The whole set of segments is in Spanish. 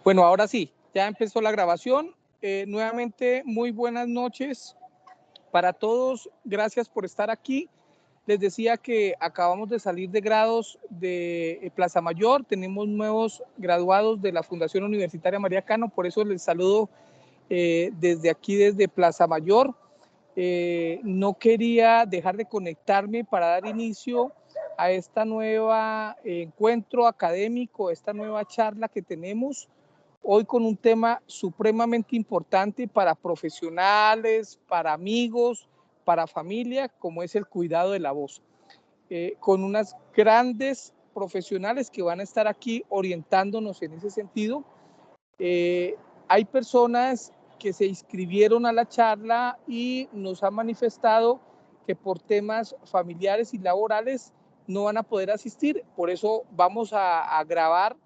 Bueno, ahora sí, ya empezó la grabación. Nuevamente, muy buenas noches para todos. Gracias por estar aquí. Les decía que acabamos de salir de grados de Plaza Mayor. Tenemos nuevos graduados de la Fundación Universitaria María Cano. Por eso les saludo desde aquí, desde Plaza Mayor. No quería dejar de conectarme para dar inicio a esta nueva encuentro académico, esta nueva charla que tenemos hoy con un tema supremamente importante para profesionales, para amigos, para familia, como es el cuidado de la voz. Con unas grandes profesionales que van a estar aquí orientándonos en ese sentido. Hay personas que se inscribieron a la charla y nos han manifestado que por temas familiares y laborales no van a poder asistir. Por eso vamos a grabar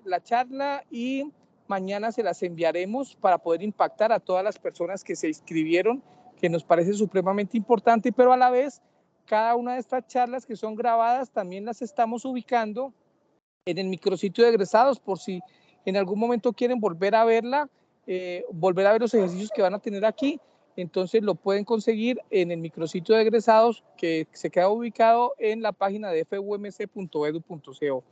la charla y mañana se las enviaremos para poder impactar a todas las personas que se inscribieron, que nos parece supremamente importante, pero a la vez cada una de estas charlas que son grabadas también las estamos ubicando en el micrositio de egresados por si en algún momento quieren volver a verla, volver a ver los ejercicios que van a tener aquí. Entonces lo pueden conseguir en el micrositio de egresados que se queda ubicado en la página de fumc.edu.co.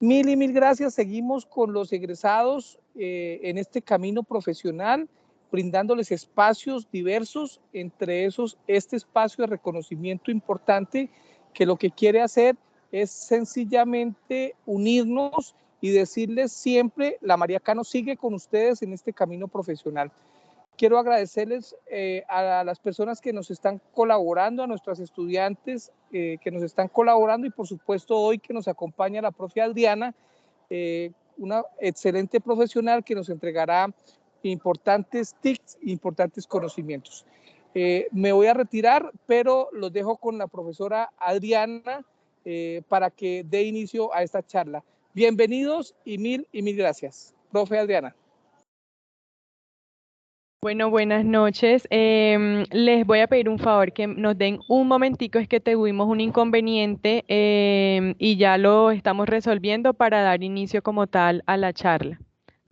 Mil y mil gracias. Seguimos con los egresados en este camino profesional, brindándoles espacios diversos, entre esos este espacio de reconocimiento importante que lo que quiere hacer es sencillamente unirnos y decirles siempre, la María Cano sigue con ustedes en este camino profesional. Quiero agradecerles a las personas que nos están colaborando, a nuestros estudiantes que nos están colaborando y por supuesto hoy que nos acompaña la profe Adriana, una excelente profesional que nos entregará importantes tips, importantes conocimientos. Me voy a retirar, pero los dejo con la profesora Adriana para que dé inicio a esta charla. Bienvenidos y mil gracias. Profe Adriana. Bueno, buenas noches. Les voy a pedir un favor que nos den un momentico, es que tuvimos un inconveniente y ya lo estamos resolviendo para dar inicio como tal a la charla.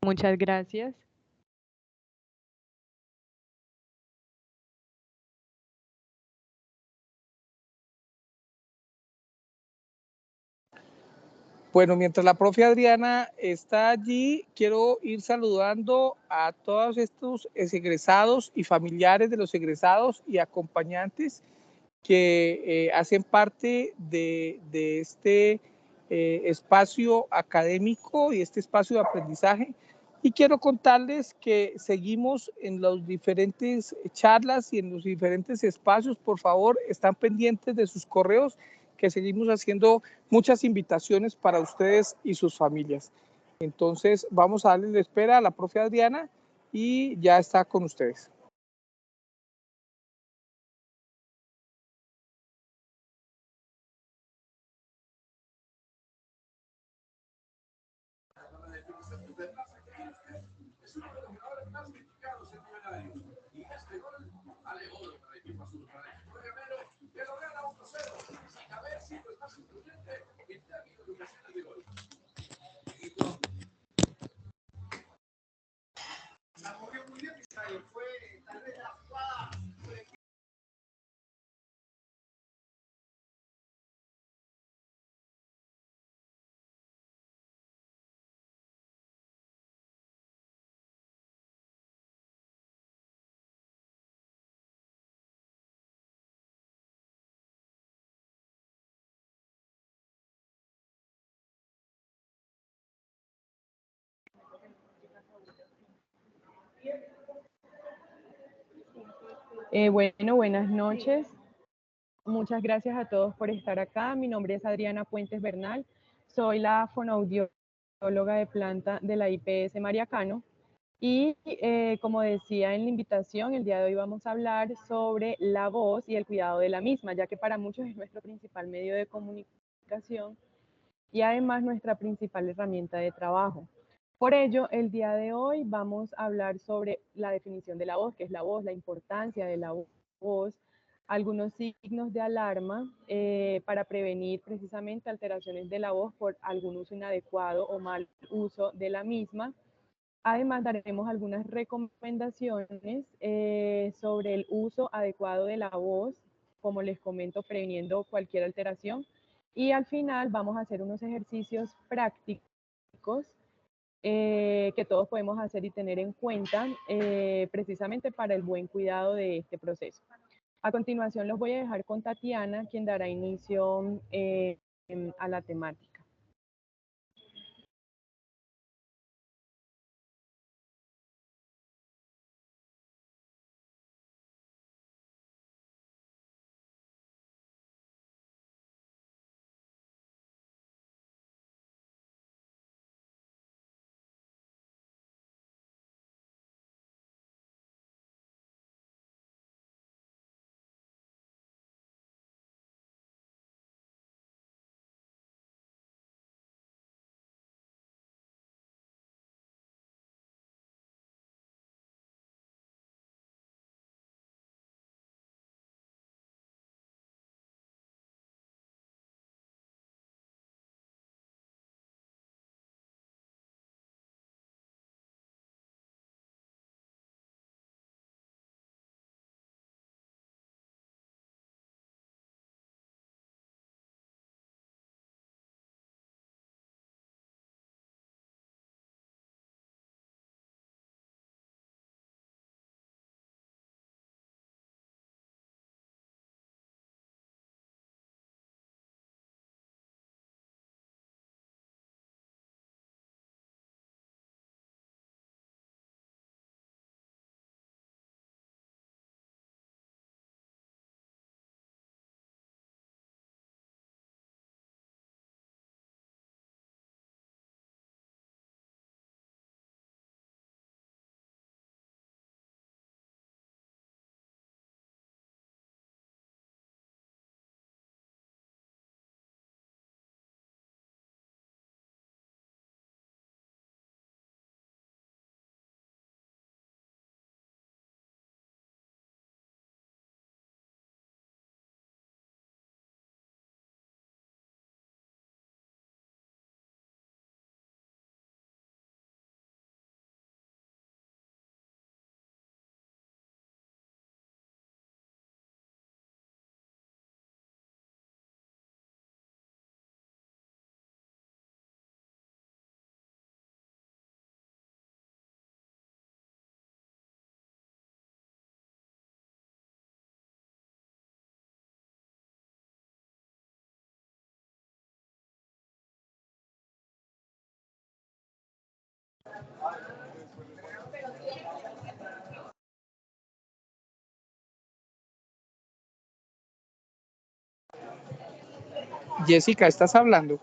Muchas gracias. Bueno, mientras la profe Adriana está allí, quiero ir saludando a todos estos egresados y familiares de los egresados y acompañantes que hacen parte de este espacio académico y este espacio de aprendizaje. Y quiero contarles que seguimos en las diferentes charlas y en los diferentes espacios. Por favor, están pendientes de sus correos, que seguimos haciendo muchas invitaciones para ustedes y sus familias. Entonces, vamos a darle la espera a la profe Adriana y ya está con ustedes. Bueno, buenas noches. Muchas gracias a todos por estar acá. Mi nombre es Adriana Puentes Bernal. Soy la fonoaudióloga de planta de la IPS María Cano. Y como decía en la invitación, el día de hoy vamos a hablar sobre la voz y el cuidado de la misma, ya que para muchos es nuestro principal medio de comunicación y además nuestra principal herramienta de trabajo. Por ello, el día de hoy vamos a hablar sobre la definición de la voz, qué es la voz, la importancia de la voz, algunos signos de alarma para prevenir precisamente alteraciones de la voz por algún uso inadecuado o mal uso de la misma. Además, daremos algunas recomendaciones sobre el uso adecuado de la voz, como les comento, previniendo cualquier alteración. Y al final vamos a hacer unos ejercicios prácticos que todos podemos hacer y tener en cuenta precisamente para el buen cuidado de este proceso. A continuación los voy a dejar con Tatiana, quien dará inicio a la temática. Jessica, ¿estás hablando?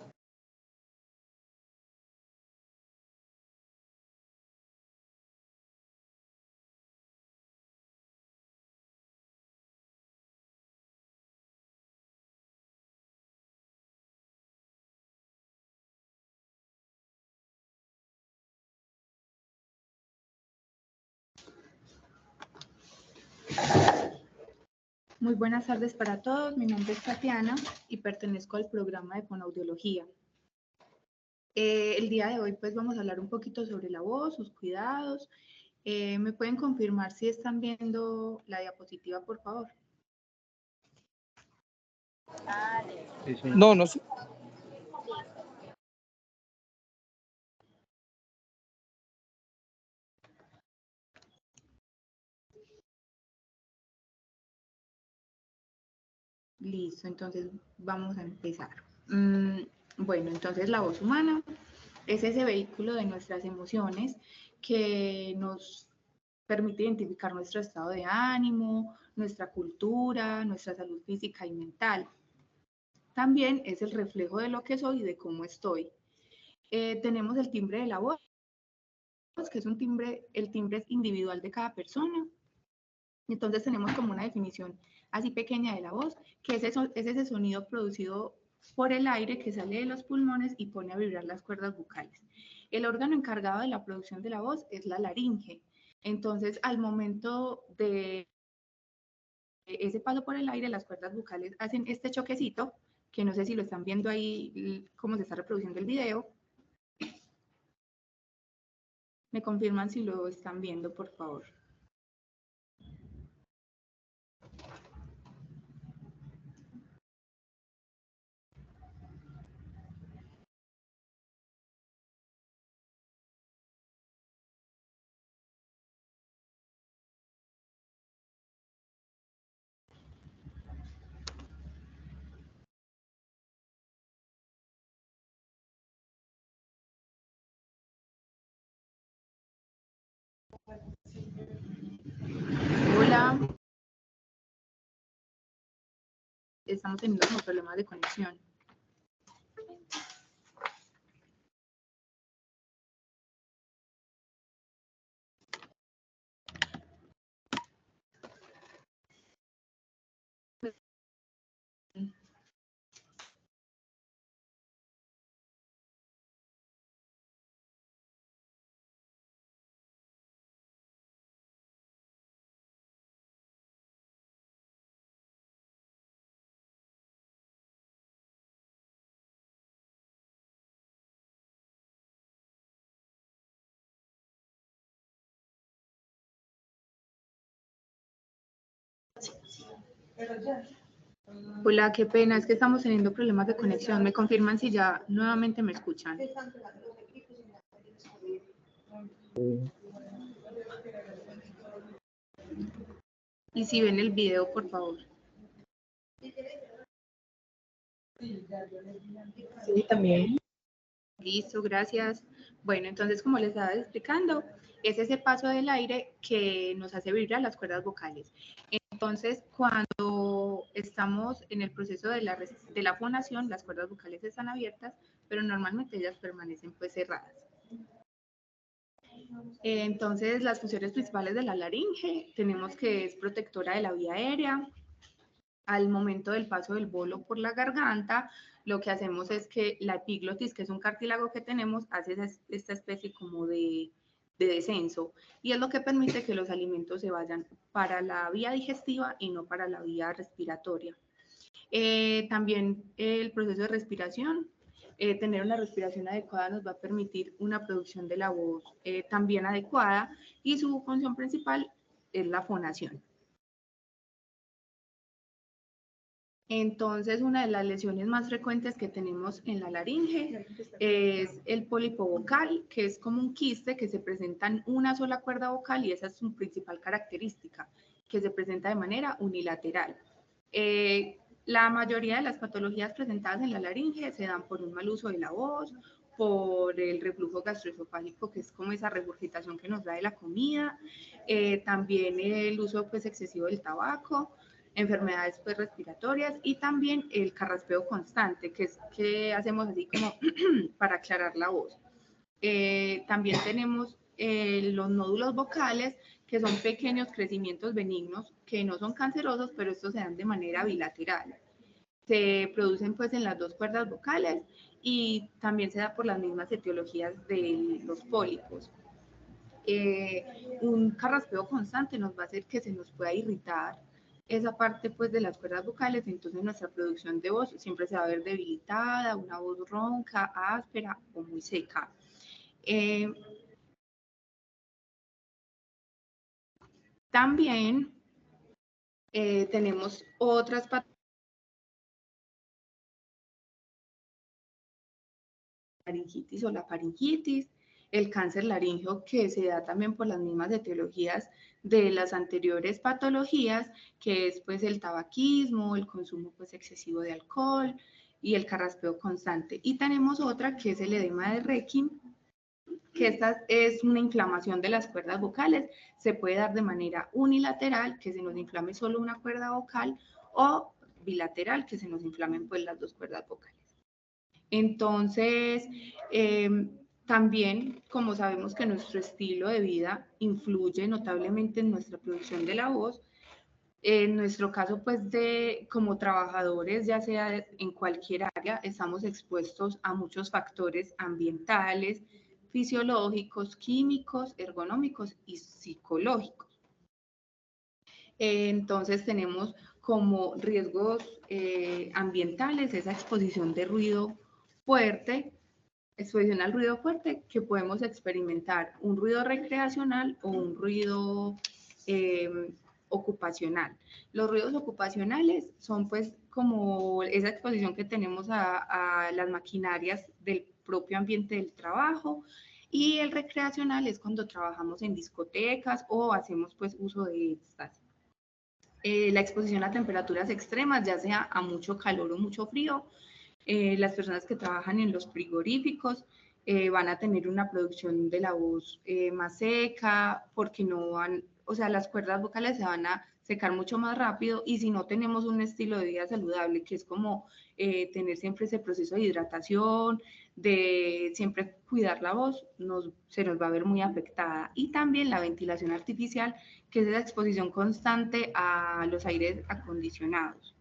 Muy buenas tardes para todos, mi nombre es Tatiana y pertenezco al programa de fonoaudiología. El día de hoy pues vamos a hablar un poquito sobre la voz, sus cuidados. ¿Me pueden confirmar si están viendo la diapositiva, por favor? No, no sé. Listo, entonces vamos a empezar. Bueno, entonces la voz humana es ese vehículo de nuestras emociones que nos permite identificar nuestro estado de ánimo, nuestra cultura, nuestra salud física y mental. También es el reflejo de lo que soy y de cómo estoy. Tenemos el timbre de la voz, que es un timbre, el timbre es individual de cada persona. Entonces tenemos como una definición así pequeña de la voz, que es ese sonido producido por el aire que sale de los pulmones y pone a vibrar las cuerdas vocales. El órgano encargado de la producción de la voz es la laringe. Entonces, al momento de ese paso por el aire, las cuerdas vocales hacen este choquecito, que no sé si lo están viendo ahí, cómo se está reproduciendo el video. Me confirman si lo están viendo, por favor. Hola. Estamos teniendo como problemas de conexión. Hola, qué pena, es que estamos teniendo problemas de conexión. Me confirman si ya nuevamente me escuchan. Y si ven el video, por favor. Sí, también. Listo, gracias. Bueno, entonces, como les estaba explicando, es ese paso del aire que nos hace vibrar las cuerdas vocales. Entonces, cuando estamos en el proceso de la fonación, las cuerdas vocales están abiertas, pero normalmente ellas permanecen pues cerradas. Entonces, las funciones principales de la laringe, tenemos que es protectora de la vía aérea. Al momento del paso del bolo por la garganta, lo que hacemos es que la epiglotis, que es un cartílago que tenemos, hace esta especie como de descenso, y es lo que permite que los alimentos se vayan para la vía digestiva y no para la vía respiratoria. También el proceso de respiración, tener una respiración adecuada nos va a permitir una producción de la voz también adecuada, y su función principal es la fonación. Entonces, una de las lesiones más frecuentes que tenemos en la laringe es el pólipo vocal, que es como un quiste que se presenta en una sola cuerda vocal, y esa es su principal característica, que se presenta de manera unilateral. La mayoría de las patologías presentadas en la laringe se dan por un mal uso de la voz, por el reflujo gastroesofágico, que es como esa regurgitación que nos da de la comida, también el uso pues excesivo del tabaco, enfermedades pues respiratorias, y también el carraspeo constante, que es que hacemos así como para aclarar la voz. También tenemos los nódulos vocales, que son pequeños crecimientos benignos que no son cancerosos, pero estos se dan de manera bilateral. Se producen pues en las dos cuerdas vocales, y también se da por las mismas etiologías de los pólipos. Un carraspeo constante nos va a hacer que se nos pueda irritar esa parte pues de las cuerdas vocales, entonces nuestra producción de voz siempre se va a ver debilitada, una voz ronca, áspera o muy seca. También tenemos otras patologías, laringitis o la faringitis, el cáncer laríngeo, que se da también por las mismas etiologías de las anteriores patologías, que es pues el tabaquismo, el consumo pues excesivo de alcohol y el carraspeo constante. Y tenemos otra que es el edema de Requim, que esta es una inflamación de las cuerdas vocales. Se puede dar de manera unilateral, que se nos inflame solo una cuerda vocal, o bilateral, que se nos inflamen pues las dos cuerdas vocales. Entonces, también, como sabemos que nuestro estilo de vida influye notablemente en nuestra producción de la voz, en nuestro caso, pues, como trabajadores, ya sea en cualquier área, estamos expuestos a muchos factores ambientales, fisiológicos, químicos, ergonómicos y psicológicos. Entonces tenemos como riesgos ambientales esa exposición de ruido fuerte, exposición al ruido fuerte, que podemos experimentar un ruido recreacional o un ruido ocupacional. Los ruidos ocupacionales son pues como esa exposición que tenemos a las maquinarias del propio ambiente del trabajo, y el recreacional es cuando trabajamos en discotecas o hacemos pues uso de estas. La exposición a temperaturas extremas, ya sea a mucho calor o mucho frío. Las personas que trabajan en los frigoríficos van a tener una producción de la voz más seca, porque no van, o sea, las cuerdas vocales se van a secar mucho más rápido, y si no tenemos un estilo de vida saludable, que es como tener siempre ese proceso de hidratación, de siempre cuidar la voz, se nos va a ver muy afectada. Y también la ventilación artificial, que es la exposición constante a los aires acondicionados.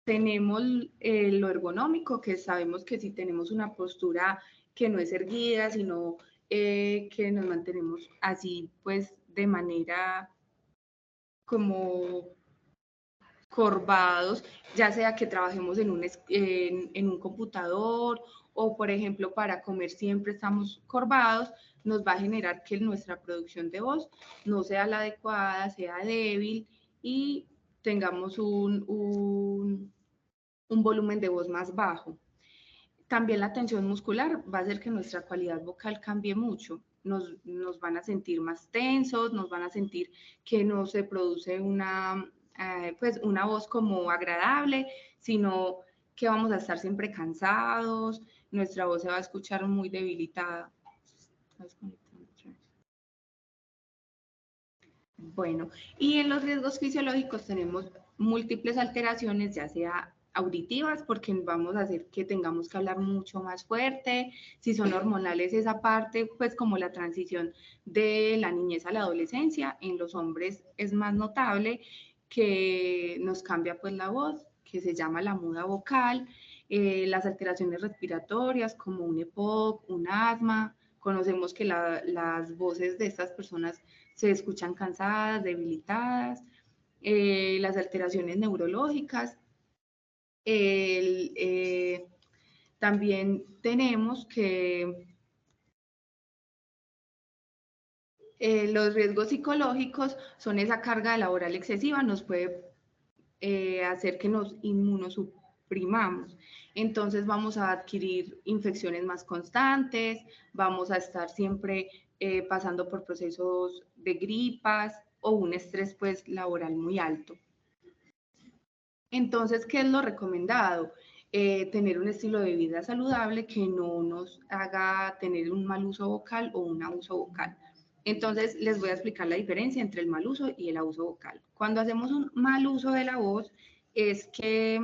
Tenemos lo ergonómico, que sabemos que si tenemos una postura que no es erguida, sino que nos mantenemos así, pues de manera como corvados, ya sea que trabajemos en un computador, o por ejemplo para comer siempre estamos corvados, nos va a generar que nuestra producción de voz no sea la adecuada, sea débil, y tengamos un volumen de voz más bajo. También la tensión muscular va a hacer que nuestra calidad vocal cambie mucho. Nos van a sentir más tensos, nos van a sentir que no se produce pues una voz como agradable, sino que vamos a estar siempre cansados, nuestra voz se va a escuchar muy debilitada. Bueno, y en los riesgos fisiológicos tenemos múltiples alteraciones, ya sea auditivas, porque vamos a hacer que tengamos que hablar mucho más fuerte. Si son hormonales, esa parte, pues como la transición de la niñez a la adolescencia, en los hombres es más notable que nos cambia pues la voz, que se llama la muda vocal. Las alteraciones respiratorias como un EPOC, un asma. Conocemos que las voces de estas personas se escuchan cansadas, debilitadas. Las alteraciones neurológicas. También tenemos que los riesgos psicológicos son esa carga laboral excesiva, nos puede hacer que nos inmunosuprimamos. Entonces vamos a adquirir infecciones más constantes, vamos a estar siempre pasando por procesos de gripas o un estrés pues laboral muy alto. Entonces, ¿qué es lo recomendado? Tener un estilo de vida saludable que no nos haga tener un mal uso vocal o un abuso vocal. Entonces, les voy a explicar la diferencia entre el mal uso y el abuso vocal. Cuando hacemos un mal uso de la voz, es que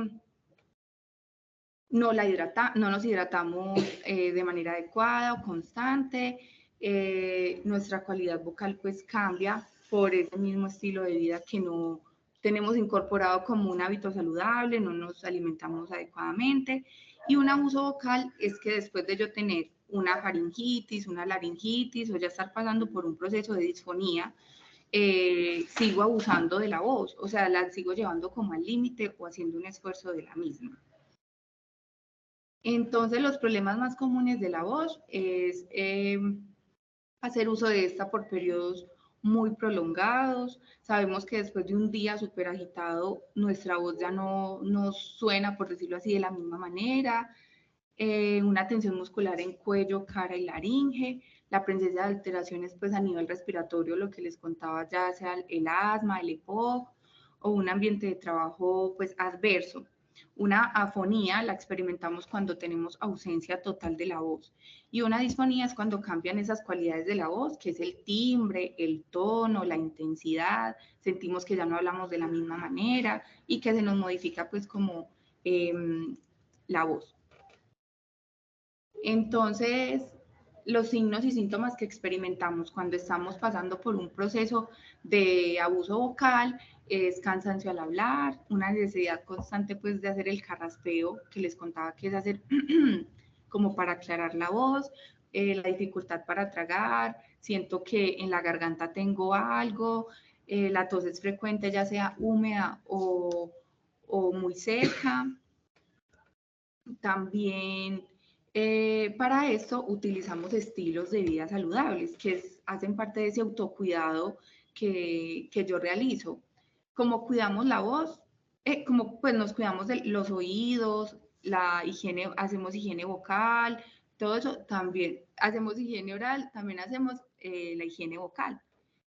no nos hidratamos de manera adecuada o constante. Nuestra calidad vocal pues cambia por ese mismo estilo de vida que no tenemos incorporado como un hábito saludable, no nos alimentamos adecuadamente. Y un abuso vocal es que después de yo tener una faringitis, una laringitis, o ya estar pasando por un proceso de disfonía, sigo abusando de la voz, o sea, la sigo llevando como al límite o haciendo un esfuerzo de la misma. Entonces, los problemas más comunes de la voz es hacer uso de esta por periodos muy prolongados. Sabemos que después de un día súper agitado, nuestra voz ya no nos suena, por decirlo así, de la misma manera. Una tensión muscular en cuello, cara y laringe, la presencia de alteraciones pues a nivel respiratorio, lo que les contaba, ya sea el asma, el EPOC, o un ambiente de trabajo pues adverso. Una afonía la experimentamos cuando tenemos ausencia total de la voz, y una disfonía es cuando cambian esas cualidades de la voz, que es el timbre, el tono, la intensidad, sentimos que ya no hablamos de la misma manera y que se nos modifica pues como la voz. Entonces, los signos y síntomas que experimentamos cuando estamos pasando por un proceso de abuso vocal es cansancio al hablar, una necesidad constante pues de hacer el carraspeo que les contaba, que es hacer como para aclarar la voz, la dificultad para tragar, siento que en la garganta tengo algo, la tos es frecuente, ya sea húmeda o muy seca. También para esto utilizamos estilos de vida saludables que hacen parte de ese autocuidado que yo realizo. Como cuidamos la voz, como pues nos cuidamos de los oídos, la higiene, hacemos higiene vocal, todo eso también hacemos higiene oral, también hacemos la higiene vocal,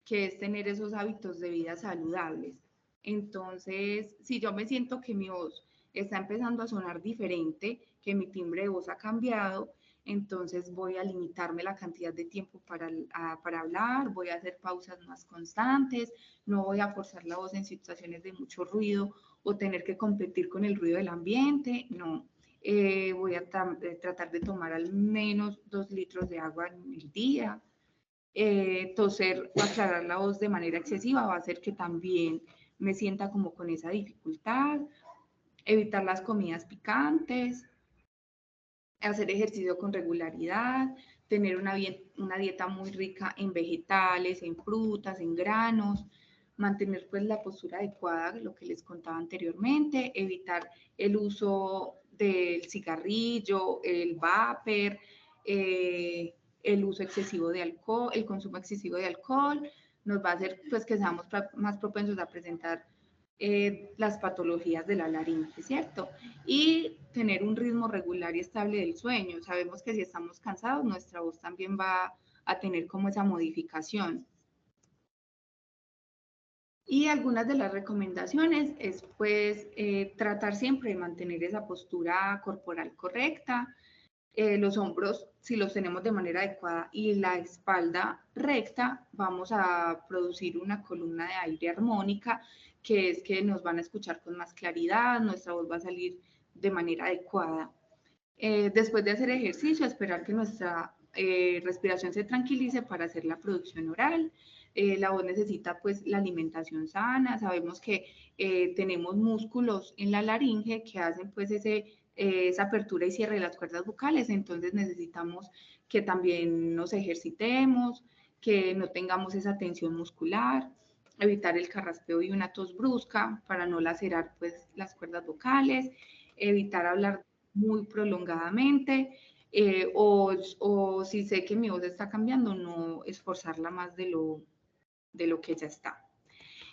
que es tener esos hábitos de vida saludables. Entonces, si yo me siento que mi voz está empezando a sonar diferente, que mi timbre de voz ha cambiado, entonces voy a limitarme la cantidad de tiempo para hablar, voy a hacer pausas más constantes, no voy a forzar la voz en situaciones de mucho ruido o tener que competir con el ruido del ambiente, no. Voy a tratar de tomar al menos 2 litros de agua en el día. Toser o aclarar la voz de manera excesiva va a hacer que también me sienta como con esa dificultad. Evitar las comidas picantes, hacer ejercicio con regularidad, tener una dieta muy rica en vegetales, en frutas, en granos, mantener pues la postura adecuada, lo que les contaba anteriormente, evitar el uso del cigarrillo, el vapor, el uso excesivo de alcohol, el consumo excesivo de alcohol, nos va a hacer pues que seamos más propensos a presentar las patologías de la laringe, ¿cierto? Y tener un ritmo regular y estable del sueño. Sabemos que si estamos cansados, nuestra voz también va a tener como esa modificación. Y algunas de las recomendaciones es pues tratar siempre de mantener esa postura corporal correcta, los hombros, si los tenemos de manera adecuada y la espalda recta, vamos a producir una columna de aire armónica, que es que nos van a escuchar con más claridad, nuestra voz va a salir de manera adecuada. Después de hacer ejercicio, esperar que nuestra respiración se tranquilice para hacer la producción oral. La voz necesita pues la alimentación sana. Sabemos que tenemos músculos en la laringe que hacen pues esa apertura y cierre de las cuerdas vocales, entonces necesitamos que también nos ejercitemos, que no tengamos esa tensión muscular, evitar el carraspeo y una tos brusca para no lacerar pues las cuerdas vocales, evitar hablar muy prolongadamente, o si sé que mi voz está cambiando, no esforzarla más de lo que ya está.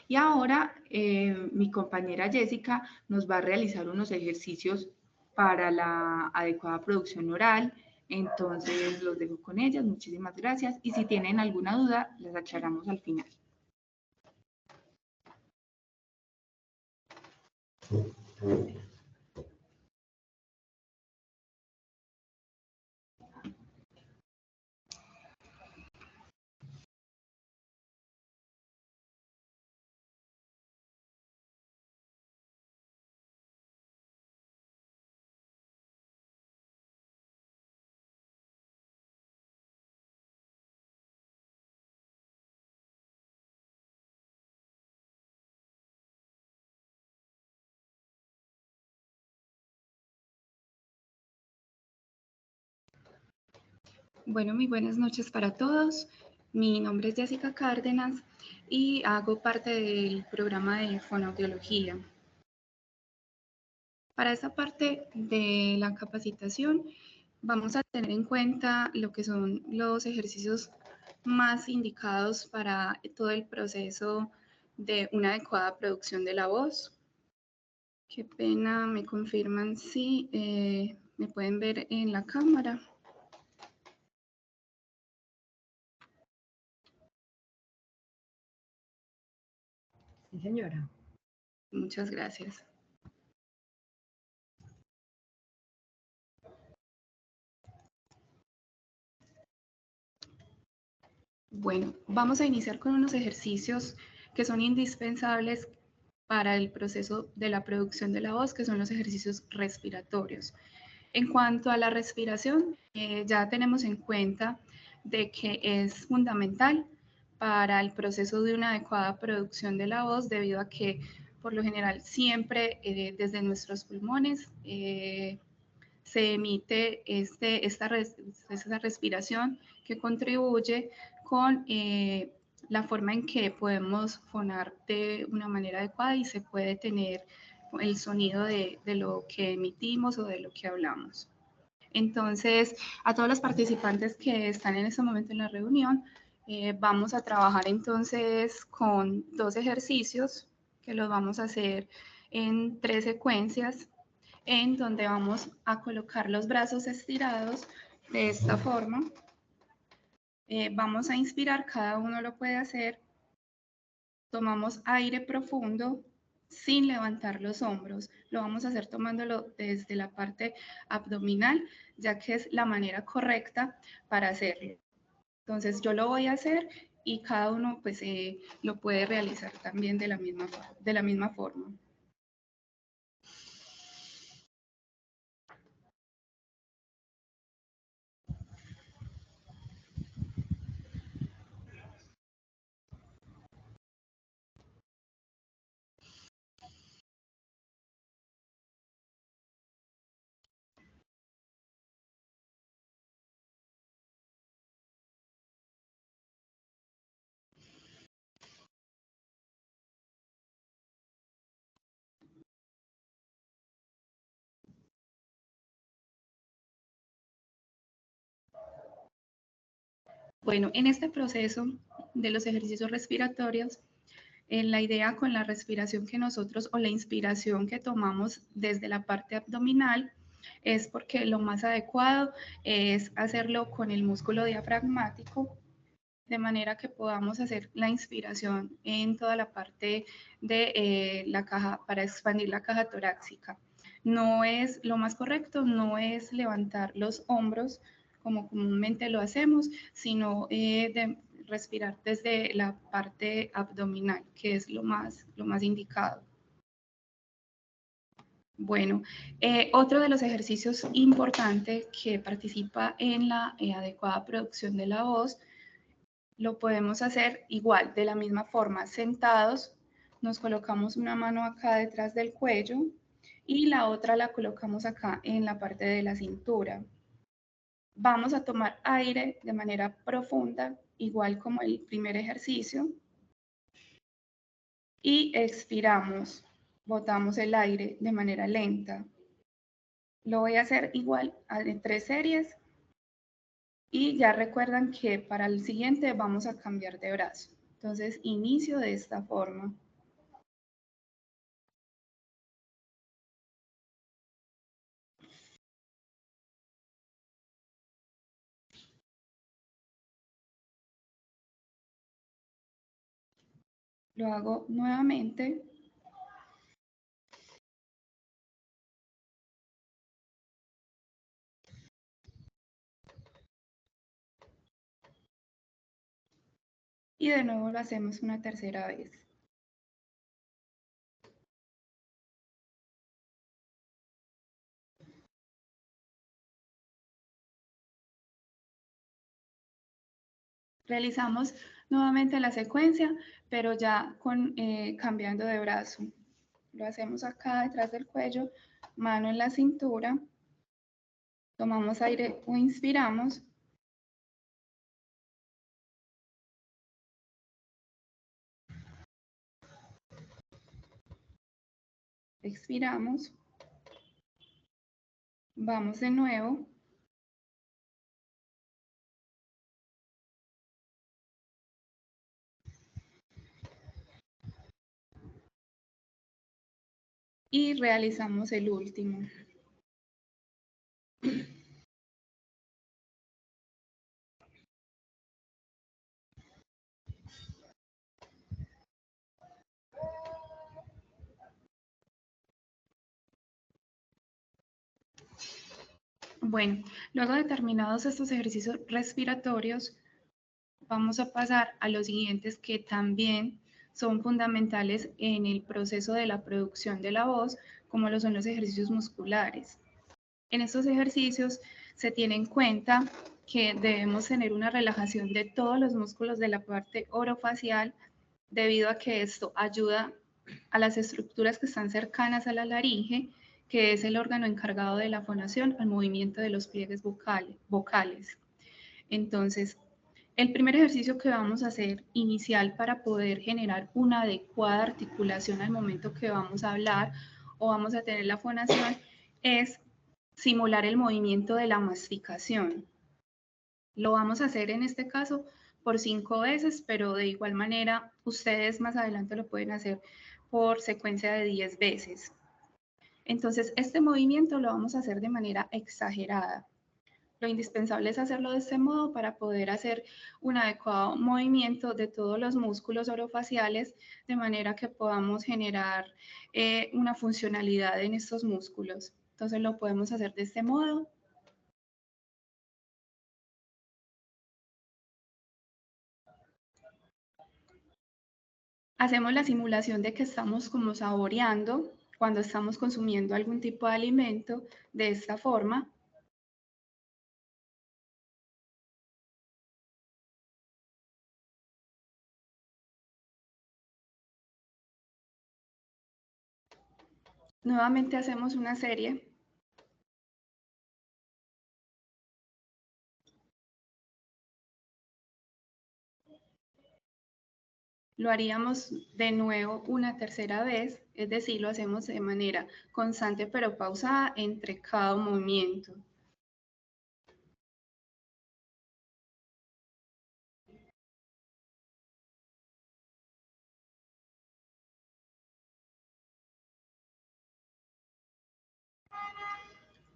Y ahora mi compañera Jessica nos va a realizar unos ejercicios para la adecuada producción oral. Entonces los dejo con ellas. Muchísimas gracias. Y si tienen alguna duda, las aclaramos al final. Bueno, muy buenas noches para todos. Mi nombre es Jessica Cárdenas y hago parte del programa de fonoaudiología. Para esta parte de la capacitación vamos a tener en cuenta lo que son los ejercicios más indicados para todo el proceso de una adecuada producción de la voz. Qué pena, me confirman si me pueden ver en la cámara. Sí, señora. Muchas gracias. Bueno, vamos a iniciar con unos ejercicios que son indispensables para el proceso de la producción de la voz, que son los ejercicios respiratorios. En cuanto a la respiración, ya tenemos en cuenta de que es fundamental para el proceso de una adecuada producción de la voz, debido a que por lo general siempre desde nuestros pulmones se emite esta respiración que contribuye con la forma en que podemos fonar de una manera adecuada y se puede tener el sonido de lo que emitimos o de lo que hablamos. Entonces, a todos los participantes que están en este momento en la reunión, vamos a trabajar entonces con 2 ejercicios que los vamos a hacer en 3 secuencias, en donde vamos a colocar los brazos estirados de esta forma. Vamos a inspirar, cada uno lo puede hacer. Tomamos aire profundo sin levantar los hombros. Lo vamos a hacer tomándolo desde la parte abdominal, ya que es la manera correcta para hacerlo. Entonces yo lo voy a hacer y cada uno pues lo puede realizar también de la misma forma. Bueno, en este proceso de los ejercicios respiratorios, la idea con la respiración que nosotros o la inspiración que tomamos desde la parte abdominal es porque lo más adecuado es hacerlo con el músculo diafragmático, de manera que podamos hacer la inspiración en toda la parte de la caja, para expandir la caja torácica. No es lo más correcto, no es levantar los hombros como comúnmente lo hacemos, sino de respirar desde la parte abdominal, que es lo más indicado. Bueno, otro de los ejercicios importantes que participa en la adecuada producción de la voz, lo podemos hacer igual, de la misma forma, sentados. Nos colocamos una mano acá detrás del cuello y la otra la colocamos acá en la parte de la cintura. Vamos a tomar aire de manera profunda, igual como el primer ejercicio. Y expiramos, botamos el aire de manera lenta. Lo voy a hacer igual en 3 series. Y ya recuerdan que para el siguiente vamos a cambiar de brazo. Entonces, inicio de esta forma. Lo hago nuevamente. Y de nuevo lo hacemos una tercera vez. Realizamos nuevamente la secuencia, pero ya cambiando de brazo. Lo hacemos acá detrás del cuello, mano en la cintura. Tomamos aire o inspiramos. Expiramos. Vamos de nuevo. Y realizamos el último. Bueno, luego de terminados estos ejercicios respiratorios, vamos a pasar a los siguientes que también son fundamentales en el proceso de la producción de la voz, como lo son los ejercicios musculares. En estos ejercicios se tiene en cuenta que debemos tener una relajación de todos los músculos de la parte orofacial, debido a que esto ayuda a las estructuras que están cercanas a la laringe, que es el órgano encargado de la fonación, al movimiento de los pliegues vocales. Entonces, El primer ejercicio que vamos a hacer inicial para poder generar una adecuada articulación al momento que vamos a hablar o vamos a tener la fonación es simular el movimiento de la masticación. Lo vamos a hacer en este caso por 5 veces, pero de igual manera ustedes más adelante lo pueden hacer por secuencia de 10 veces. Entonces, este movimiento lo vamos a hacer de manera exagerada. Lo indispensable es hacerlo de este modo para poder hacer un adecuado movimiento de todos los músculos orofaciales, de manera que podamos generar una funcionalidad en estos músculos. Entonces, lo podemos hacer de este modo. Hacemos la simulación de que estamos como saboreando cuando estamos consumiendo algún tipo de alimento de esta forma. Nuevamente hacemos una serie. Lo haríamos de nuevo una tercera vez, es decir, lo hacemos de manera constante pero pausada entre cada movimiento.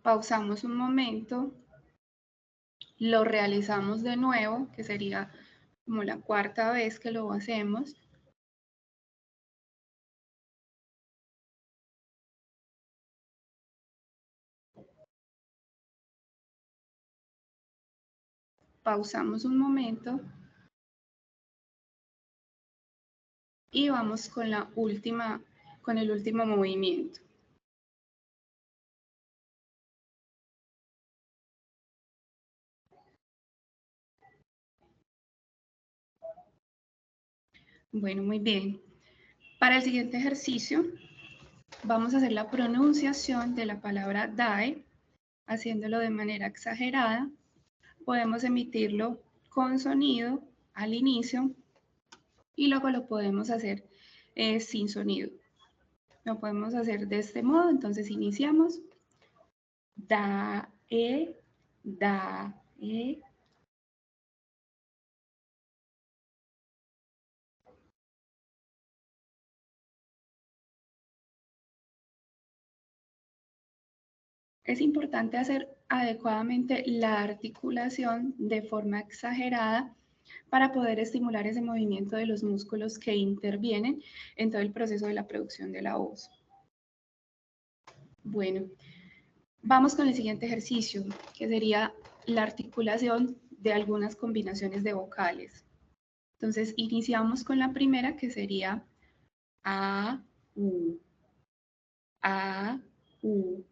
Pausamos un momento, lo realizamos de nuevo, que sería como la cuarta vez que lo hacemos. Pausamos un momento y vamos con el último movimiento. Bueno, muy bien. Para el siguiente ejercicio vamos a hacer la pronunciación de la palabra die, haciéndolo de manera exagerada. Podemos emitirlo con sonido al inicio y luego lo podemos hacer sin sonido. Lo podemos hacer de este modo, entonces iniciamos. Da, da, Es importante hacer adecuadamente la articulación de forma exagerada para poder estimular ese movimiento de los músculos que intervienen en todo el proceso de la producción de la voz. Bueno, vamos con el siguiente ejercicio, que sería la articulación de algunas combinaciones de vocales. Entonces, iniciamos con la primera, que sería A, U, A, U,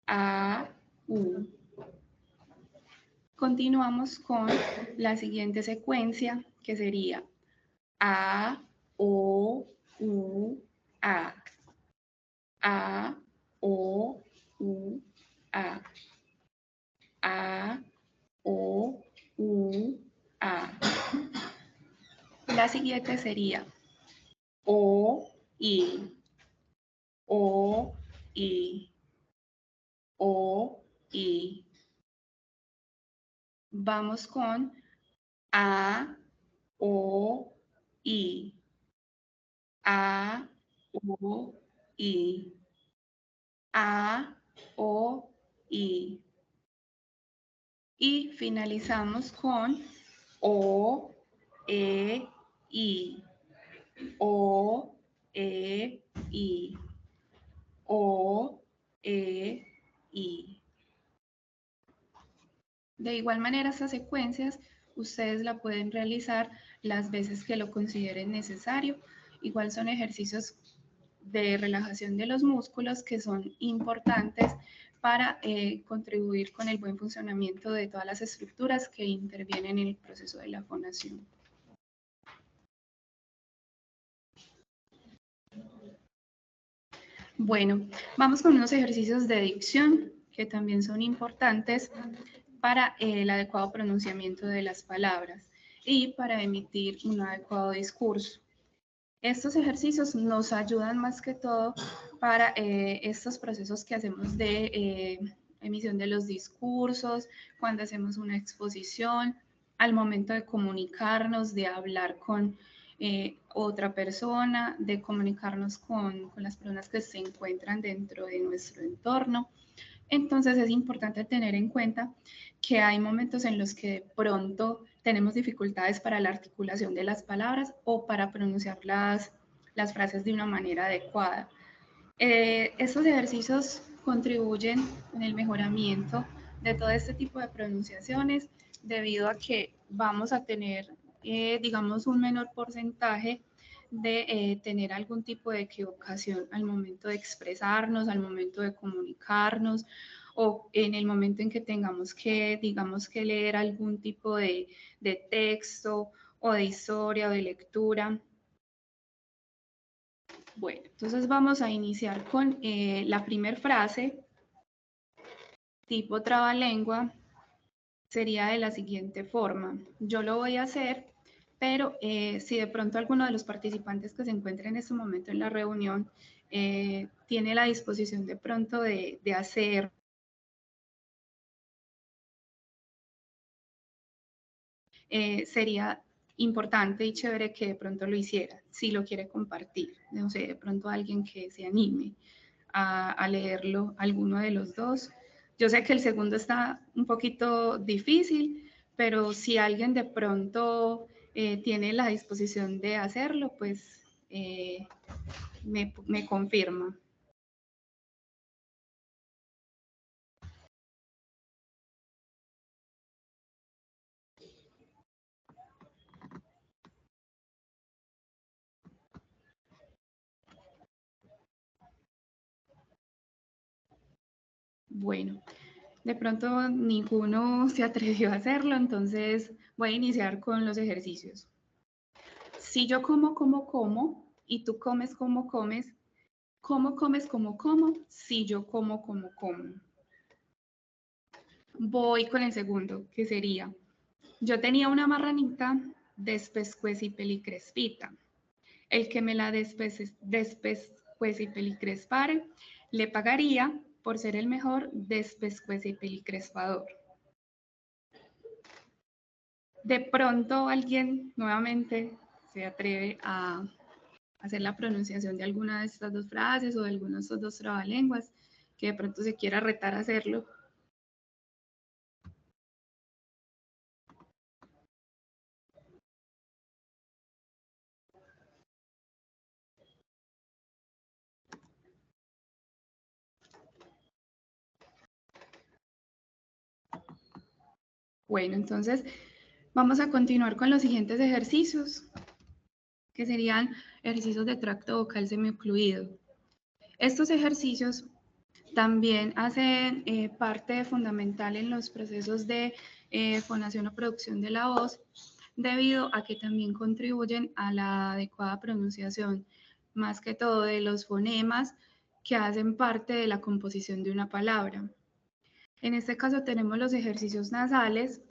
A, U. Continuamos con la siguiente secuencia, que sería A, O, U, A. A, O, U, A. A, O, U, A. La siguiente sería O, I. O, I. O, I. Vamos con A, O, I. A, O, I. A, O, I. Y finalizamos con O, E, I. O, E, I. O, E, I. De igual manera, estas secuencias ustedes la pueden realizar las veces que lo consideren necesario. Igual son ejercicios de relajación de los músculos que son importantes para contribuir con el buen funcionamiento de todas las estructuras que intervienen en el proceso de la fonación. Bueno, vamos con unos ejercicios de dicción que también son importantes para el adecuado pronunciamiento de las palabras y para emitir un adecuado discurso. Estos ejercicios nos ayudan más que todo para estos procesos que hacemos de emisión de los discursos, cuando hacemos una exposición, al momento de comunicarnos, de hablar con otra persona, de comunicarnos con las personas que se encuentran dentro de nuestro entorno. Entonces es importante tener en cuenta que hay momentos en los que de pronto tenemos dificultades para la articulación de las palabras o para pronunciar las frases de una manera adecuada. Estos ejercicios contribuyen en el mejoramiento de todo este tipo de pronunciaciones debido a que vamos a tener, digamos, un menor porcentaje de tener algún tipo de equivocación al momento de expresarnos, al momento de comunicarnos o en el momento en que tengamos que, digamos, que leer algún tipo de texto o de historia o de lectura. Bueno, entonces vamos a iniciar con la primera frase, tipo trabalengua, sería de la siguiente forma. Yo lo voy a hacer, pero si de pronto alguno de los participantes que se encuentra en este momento en la reunión tiene la disposición de pronto de hacer sería importante y chévere que de pronto lo hiciera, si lo quiere compartir. No sé, de pronto alguien que se anime a leerlo, alguno de los dos. Yo sé que el segundo está un poquito difícil, pero si alguien de pronto tiene la disposición de hacerlo, pues me confirma. Bueno, de pronto ninguno se atrevió a hacerlo, entonces voy a iniciar con los ejercicios. Si yo como, y tú comes, comes, ¿cómo comes, como? Si yo como. Voy con el segundo, que sería, yo tenía una marranita despescuez y pelicrespita. El que me la despescuez y pelicrespare, le pagaría por ser el mejor despescuez y pelicrespador. De pronto alguien nuevamente se atreve a hacer la pronunciación de alguna de estas dos frases o de alguna de estas dos trabalenguas, que de pronto se quiera retar a hacerlo. Bueno, entonces vamos a continuar con los siguientes ejercicios, que serían ejercicios de tracto vocal semiocluido. Estos ejercicios también hacen parte fundamental en los procesos de fonación o producción de la voz, debido a que también contribuyen a la adecuada pronunciación, más que todo de los fonemas que hacen parte de la composición de una palabra. En este caso tenemos los ejercicios nasales,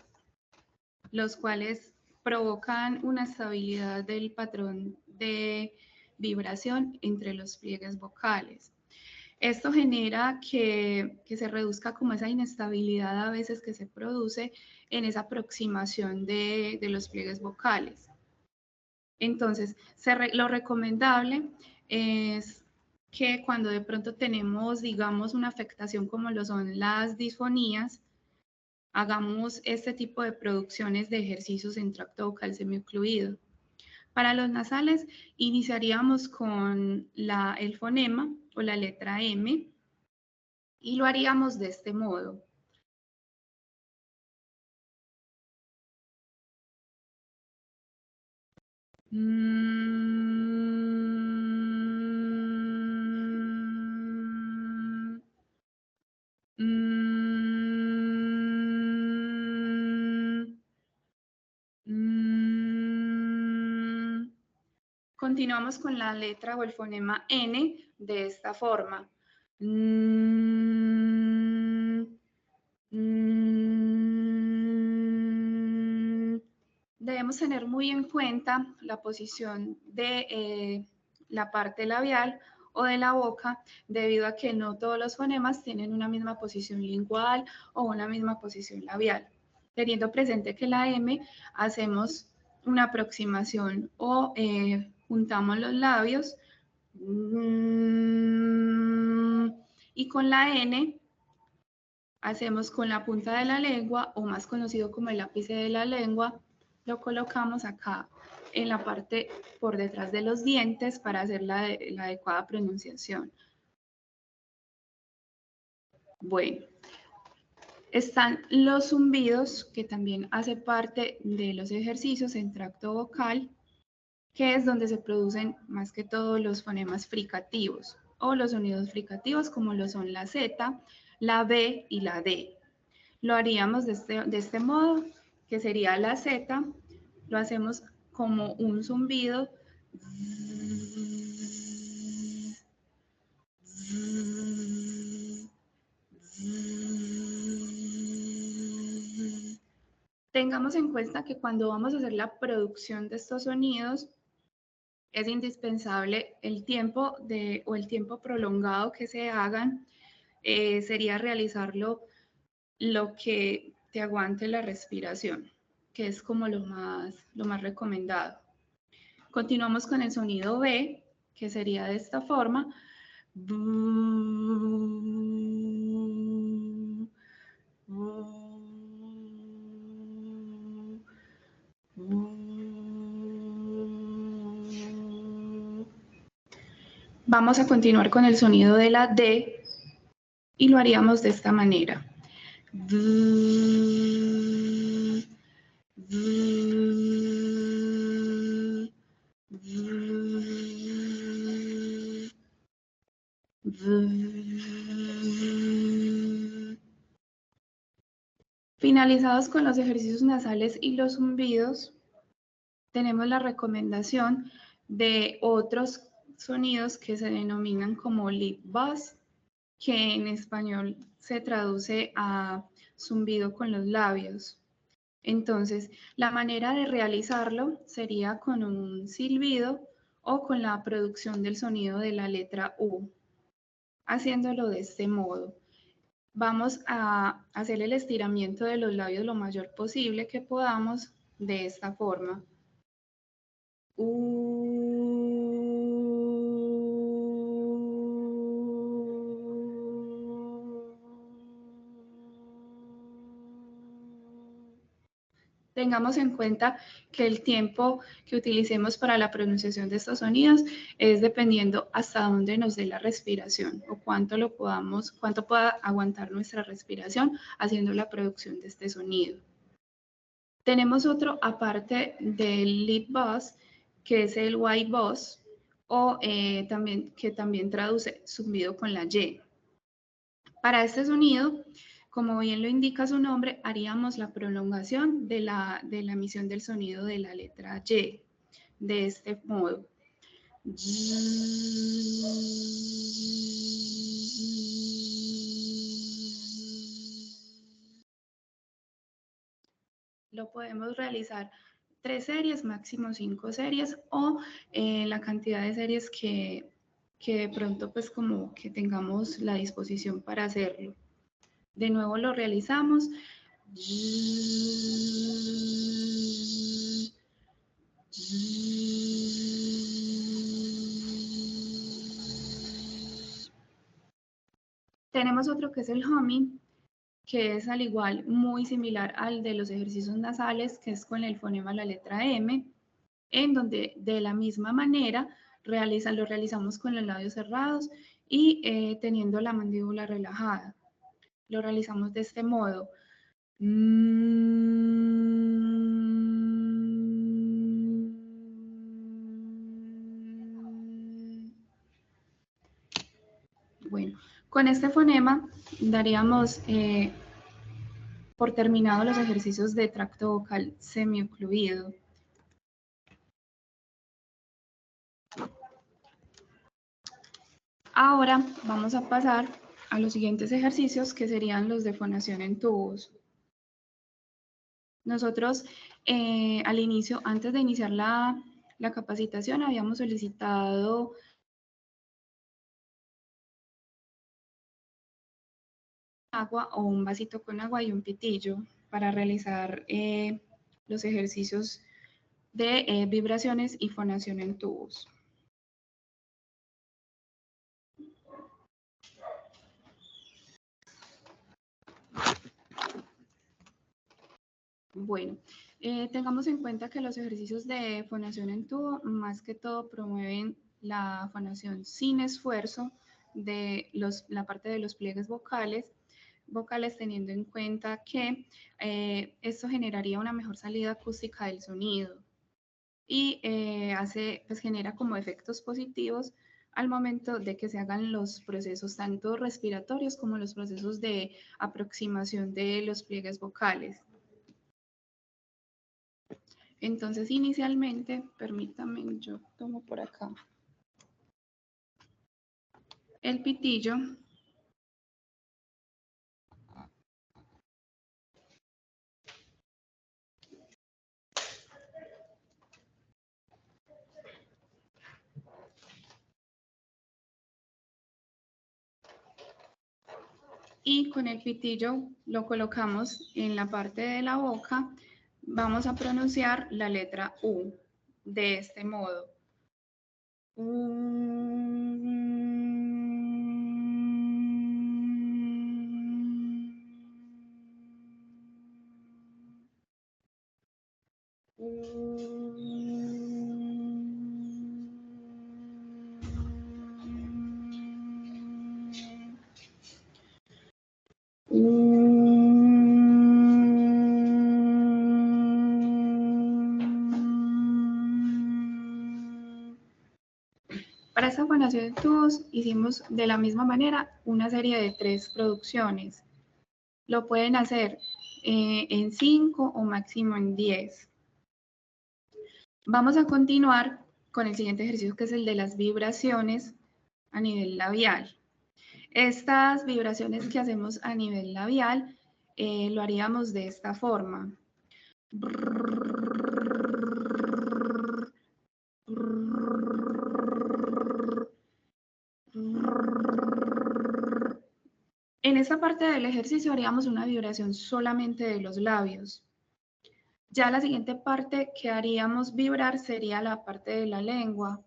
los cuales provocan una estabilidad del patrón de vibración entre los pliegues vocales. Esto genera que se reduzca como esa inestabilidad a veces que se produce en esa aproximación de los pliegues vocales. Entonces, lo recomendable es que cuando de pronto tenemos, digamos, una afectación como lo son las disfonías, hagamos este tipo de producciones de ejercicios en tracto vocal semiocluido. Para los nasales, iniciaríamos con el fonema o la letra M y lo haríamos de este modo. Continuamos con la letra o el fonema N de esta forma. Debemos tener muy en cuenta la posición de la parte labial o de la boca, debido a que no todos los fonemas tienen una misma posición lingual o una misma posición labial. Teniendo presente que la M hacemos una aproximación o juntamos los labios, y con la N hacemos con la punta de la lengua, o más conocido como el ápice de la lengua, lo colocamos acá en la parte por detrás de los dientes para hacer la adecuada pronunciación. Bueno, están los zumbidos, que también hace parte de los ejercicios en tracto vocal, que es donde se producen más que todo los fonemas fricativos o los sonidos fricativos, como lo son la Z, la B y la D. Lo haríamos de este modo, que sería la Z, lo hacemos como un zumbido. Tengamos en cuenta que cuando vamos a hacer la producción de estos sonidos, es indispensable el tiempo o el tiempo prolongado que se hagan, sería realizarlo lo que te aguante la respiración, que es como lo más recomendado. Continuamos con el sonido B, que sería de esta forma. Vamos a continuar con el sonido de la D y lo haríamos de esta manera. Finalizados con los ejercicios nasales y los zumbidos, tenemos la recomendación de otros sonidos que se denominan como lip buzz, que en español se traduce a zumbido con los labios. Entonces, la manera de realizarlo sería con un silbido o con la producción del sonido de la letra U, haciéndolo de este modo. Vamos a hacer el estiramiento de los labios lo mayor posible que podamos de esta forma. Tengamos en cuenta que el tiempo que utilicemos para la pronunciación de estos sonidos es dependiendo hasta dónde nos dé la respiración o cuánto pueda aguantar nuestra respiración haciendo la producción de este sonido. Tenemos otro aparte del lip buzz, que es el white buzz, o que también traduce zumbido con la Y. Para este sonido, como bien lo indica su nombre, haríamos la prolongación de la emisión del sonido de la letra Y, de este modo. Lo podemos realizar 3 series, máximo 5 series, o la cantidad de series que de pronto pues como que tengamos la disposición para hacerlo. De nuevo lo realizamos. Tenemos otro que es el humming, que es al igual muy similar al de los ejercicios nasales, que es con el fonema la letra M, en donde de la misma manera lo realizamos con los labios cerrados y teniendo la mandíbula relajada. Lo realizamos de este modo. Bueno, con este fonema daríamos por terminado los ejercicios de tracto vocal semiocluido. Ahora vamos a pasar a los siguientes ejercicios, que serían los de fonación en tubos. Nosotros al inicio, antes de iniciar la capacitación, habíamos solicitado agua o un vasito con agua y un pitillo para realizar los ejercicios de vibraciones y fonación en tubos. Bueno, tengamos en cuenta que los ejercicios de fonación en tubo más que todo promueven la fonación sin esfuerzo de la parte de los pliegues vocales, teniendo en cuenta que esto generaría una mejor salida acústica del sonido y pues genera como efectos positivos al momento de que se hagan los procesos tanto respiratorios como los procesos de aproximación de los pliegues vocales. Entonces, inicialmente, permítame, yo tomo por acá el pitillo. Y con el pitillo lo colocamos en la parte de la boca. Vamos a pronunciar la letra U de este modo. Para esta fonación de tubos hicimos de la misma manera una serie de 3 producciones. Lo pueden hacer en 5 o máximo en 10. Vamos a continuar con el siguiente ejercicio, que es el de las vibraciones a nivel labial. Estas vibraciones que hacemos a nivel labial lo haríamos de esta forma. En esta parte del ejercicio haríamos una vibración solamente de los labios. Ya la siguiente parte que haríamos vibrar sería la parte de la lengua,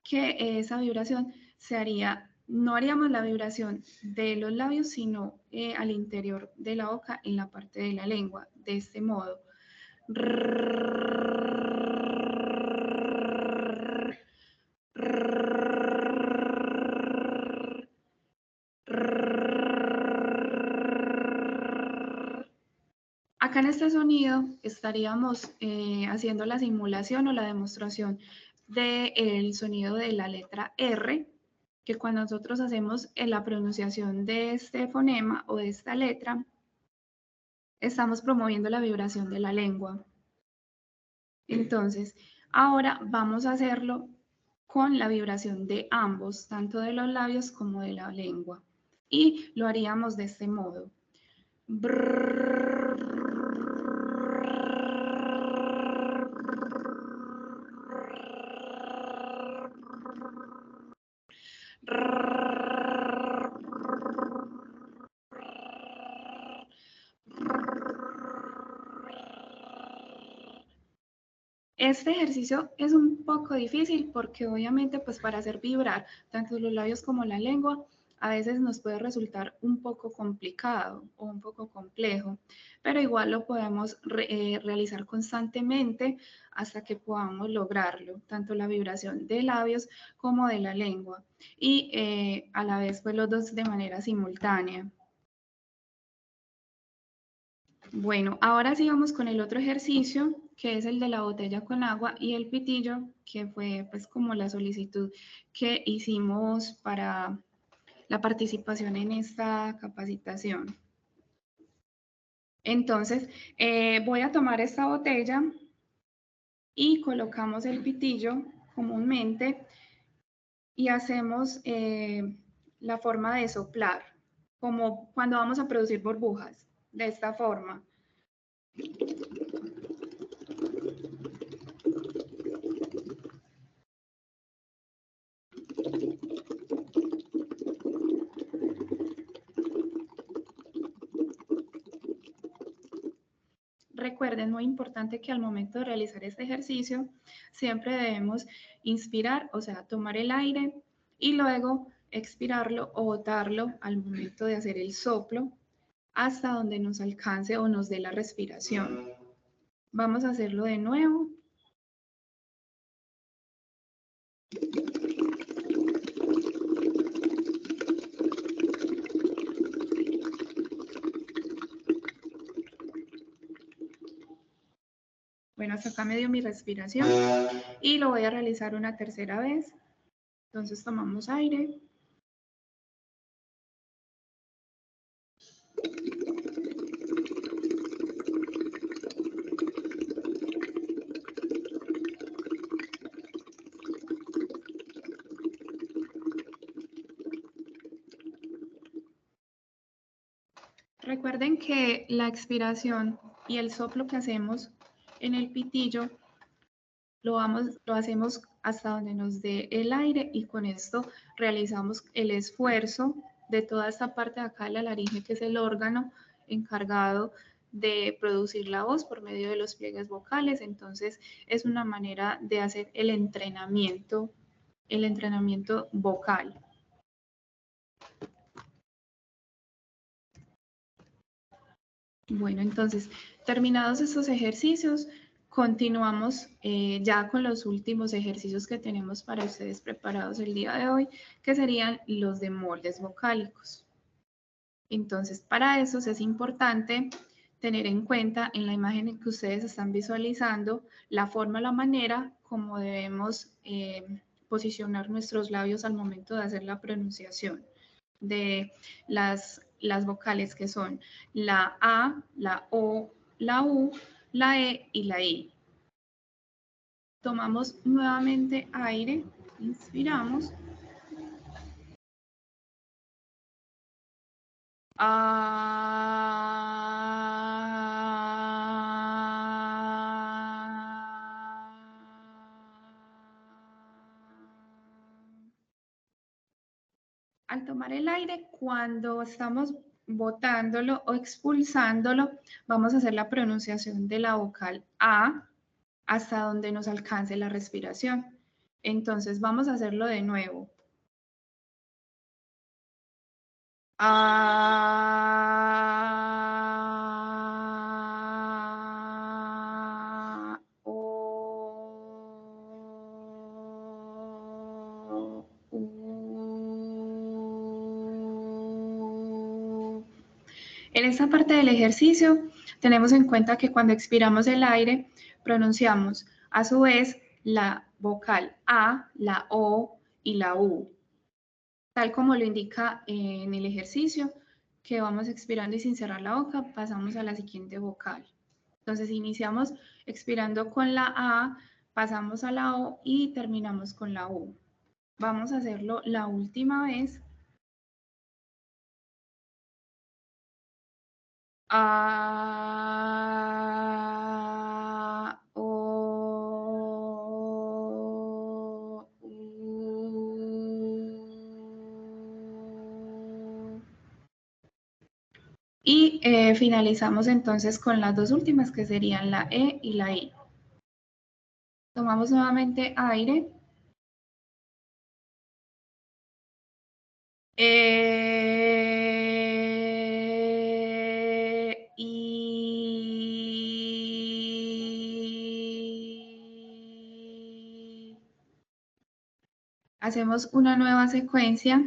que esa vibración se haría, no haríamos la vibración de los labios, sino al interior de la boca, en la parte de la lengua, de este modo. Acá en este sonido estaríamos haciendo la simulación o la demostración del sonido de la letra R, que cuando nosotros hacemos la pronunciación de este fonema o de esta letra, estamos promoviendo la vibración de la lengua. Entonces, ahora vamos a hacerlo con la vibración de ambos, tanto de los labios como de la lengua. Y lo haríamos de este modo. Este ejercicio es un poco difícil porque obviamente pues para hacer vibrar tanto los labios como la lengua a veces nos puede resultar un poco complicado o un poco complejo, pero igual lo podemos realizar constantemente hasta que podamos lograrlo, tanto la vibración de labios como de la lengua y a la vez pues los dos de manera simultánea. Bueno, ahora sí vamos con el otro ejercicio, que es el de la botella con agua y el pitillo, que fue pues como la solicitud que hicimos para la participación en esta capacitación. Entonces, voy a tomar esta botella y colocamos el pitillo comúnmente y hacemos la forma de soplar, como cuando vamos a producir burbujas, de esta forma. recuerden, muy importante que al momento de realizar este ejercicio, siempre debemos inspirar, o sea, tomar el aire y luego expirarlo o botarlo al momento de hacer el soplo hasta donde nos alcance o nos dé la respiración. Vamos a hacerlo de nuevo. Bueno, hasta acá me dio mi respiración y lo voy a realizar una tercera vez. Entonces tomamos aire. Recuerden que la expiración y el soplo que hacemos en el pitillo lo hacemos hasta donde nos dé el aire y con esto realizamos el esfuerzo de toda esta parte de acá de la laringe, que es el órgano encargado de producir la voz por medio de los pliegues vocales. Entonces es una manera de hacer el entrenamiento vocal. Bueno, entonces, terminados estos ejercicios, continuamos ya con los últimos ejercicios que tenemos para ustedes preparados el día de hoy, que serían los de moldes vocálicos. Entonces, para eso es importante tener en cuenta en la imagen en que ustedes están visualizando la forma, la manera como debemos posicionar nuestros labios al momento de hacer la pronunciación de las vocales, que son la A, la O, la U, la E y la I. Tomamos nuevamente aire, inspiramos. Al tomar el aire, cuando estamos botándolo o expulsándolo, vamos a hacer la pronunciación de la vocal A hasta donde nos alcance la respiración. Entonces vamos a hacerlo de nuevo. A, O, U. En esta parte del ejercicio tenemos en cuenta que cuando expiramos el aire pronunciamos a su vez la vocal A, la O y la U, tal como lo indica en el ejercicio, que vamos expirando y sin cerrar la boca pasamos a la siguiente vocal. Entonces iniciamos expirando con la A, pasamos a la O y terminamos con la U. Vamos a hacerlo la última vez. A, O, U. Y finalizamos entonces con las dos últimas, que serían la E y la I. Tomamos nuevamente aire. Y hacemos una nueva secuencia.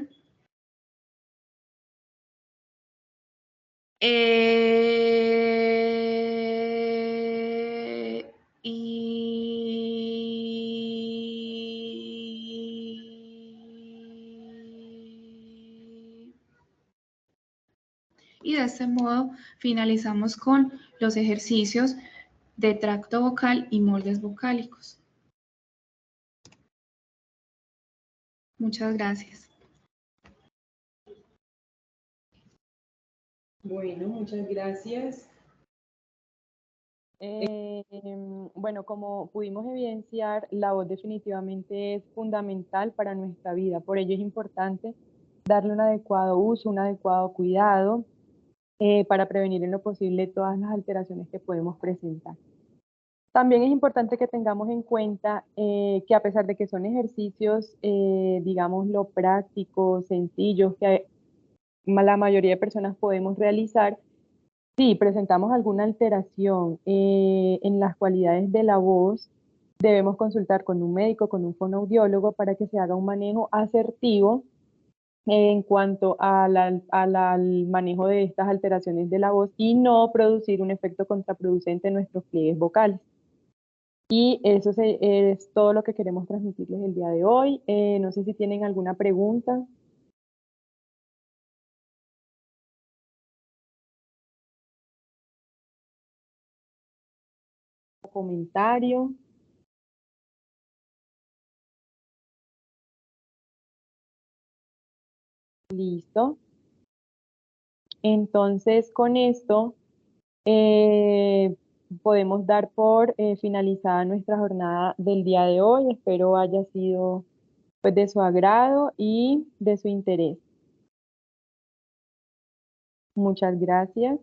Y de este modo finalizamos con los ejercicios de tracto vocal y moldes vocálicos. Muchas gracias. Bueno, muchas gracias. Bueno, como pudimos evidenciar, la voz definitivamente es fundamental para nuestra vida. Por ello es importante darle un adecuado uso, un adecuado cuidado. para prevenir en lo posible todas las alteraciones que podemos presentar. También es importante que tengamos en cuenta que a pesar de que son ejercicios, digámoslo, prácticos, sencillos, que la mayoría de personas podemos realizar, si presentamos alguna alteración en las cualidades de la voz, debemos consultar con un médico, con un fonoaudiólogo, para que se haga un manejo asertivo en cuanto al manejo de estas alteraciones de la voz y no producir un efecto contraproducente en nuestros pliegues vocales. Y eso es todo lo que queremos transmitirles el día de hoy. No sé si tienen alguna pregunta. Comentario. Listo. Entonces, con esto podemos dar por finalizada nuestra jornada del día de hoy. Espero haya sido pues, de su agrado y de su interés. Muchas gracias.